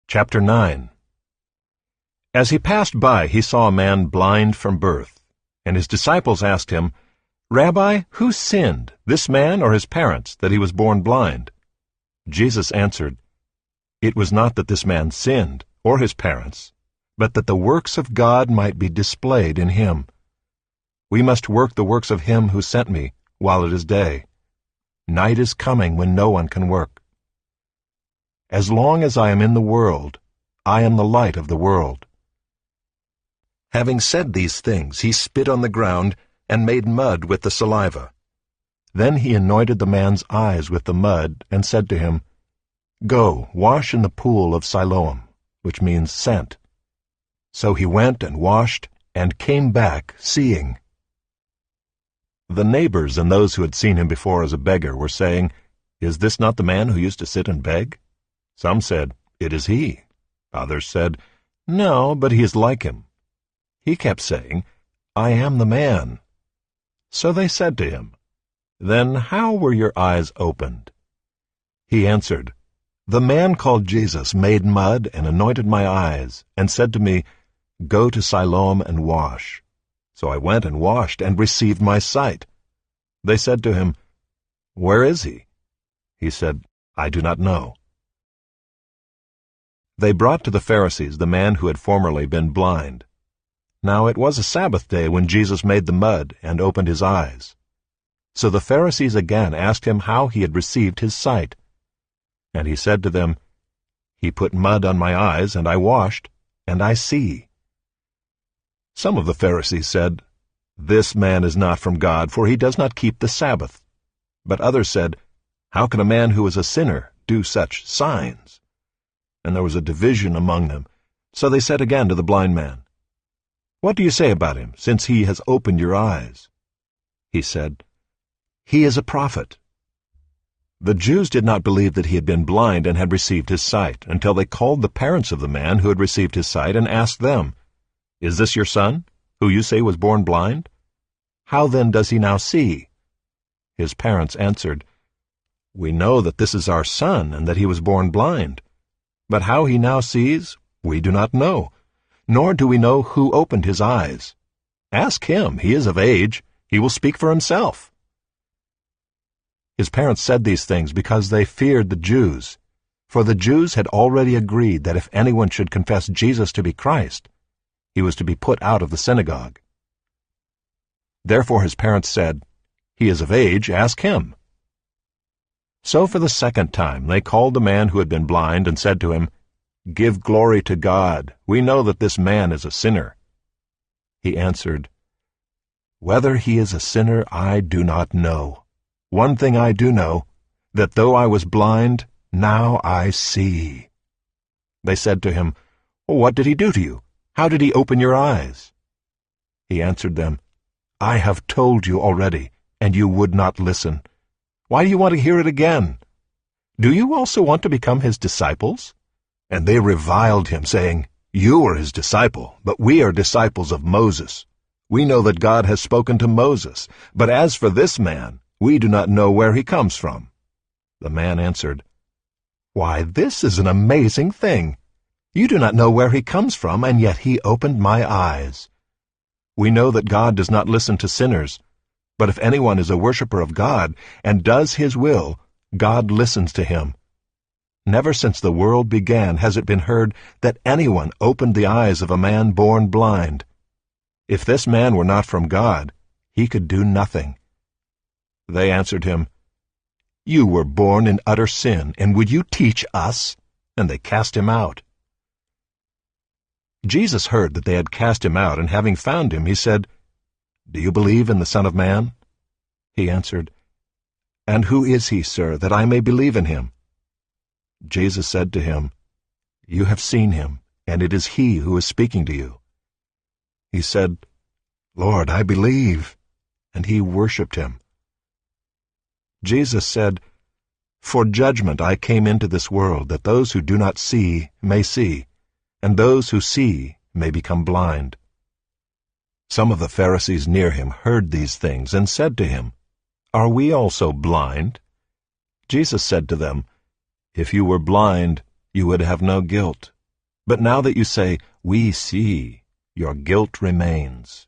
Chapter 9. As he passed by, he saw a man blind from birth, and his disciples asked him, "Rabbi, who sinned, this man or his parents, that he was born blind?" Jesus answered, "It was not that this man sinned, or his parents, but that the works of God might be displayed in him. We must work the works of him who sent me, while it is day. Night is coming when no one can work. As long as I am in the world, I am the light of the world." Having said these things, he spit on the ground and made mud with the saliva. Then he anointed the man's eyes with the mud and said to him, "Go, wash in the pool of Siloam," which means sent. So he went and washed and came back seeing. The neighbors and those who had seen him before as a beggar were saying, "Is this not the man who used to sit and beg?" Some said, "It is he." Others said, "No, but he is like him." He kept saying, "I am the man." So they said to him, "Then how were your eyes opened?" He answered, "The man called Jesus made mud and anointed my eyes, and said to me, 'Go to Siloam and wash.' So I went and washed and received my sight." They said to him, "Where is he?" He said, "I do not know." They brought to the Pharisees the man who had formerly been blind. Now it was a Sabbath day when Jesus made the mud and opened his eyes. So the Pharisees again asked him how he had received his sight. And he said to them, "He put mud on my eyes, and I washed, and I see." Some of the Pharisees said, "This man is not from God, for he does not keep the Sabbath." But others said, "How can a man who is a sinner do such signs?" And there was a division among them. So they said again to the blind man, "What do you say about him, since he has opened your eyes?" He said, "He is a prophet." The Jews did not believe that he had been blind and had received his sight, until they called the parents of the man who had received his sight and asked them, "Is this your son, who you say was born blind? How then does he now see?" His parents answered, "We know that this is our son and that he was born blind. But how he now sees, we do not know, nor do we know who opened his eyes. Ask him, he is of age, he will speak for himself." His parents said these things because they feared the Jews, for the Jews had already agreed that if anyone should confess Jesus to be Christ, he was to be put out of the synagogue. Therefore his parents said, "He is of age, ask him." So for the second time they called the man who had been blind and said to him, "Give glory to God. We know that this man is a sinner." He answered, "Whether he is a sinner I do not know. One thing I do know, that though I was blind, now I see." They said to him, "What did he do to you? How did he open your eyes?" He answered them, "I have told you already, and you would not listen. Why do you want to hear it again? Do you also want to become his disciples?" And they reviled him, saying, "You are his disciple, but we are disciples of Moses. We know that God has spoken to Moses, but as for this man, we do not know where he comes from." The man answered, "Why, this is an amazing thing. You do not know where he comes from, and yet he opened my eyes. We know that God does not listen to sinners, but if anyone is a worshiper of God and does his will, God listens to him. Never since the world began has it been heard that anyone opened the eyes of a man born blind. If this man were not from God, he could do nothing." They answered him, "You were born in utter sin, and would you teach us?" And they cast him out. Jesus heard that they had cast him out, and having found him, he said, "Do you believe in the Son of Man?" He answered, "And who is he, sir, that I may believe in him?" Jesus said to him, "You have seen him, and it is he who is speaking to you." He said, "Lord, I believe," and he worshipped him. Jesus said, "For judgment I came into this world, that those who do not see may see, and those who see may become blind." Some of the Pharisees near him heard these things and said to him, "Are we also blind?" Jesus said to them, "If you were blind, you would have no guilt. But now that you say, "We see," your guilt remains.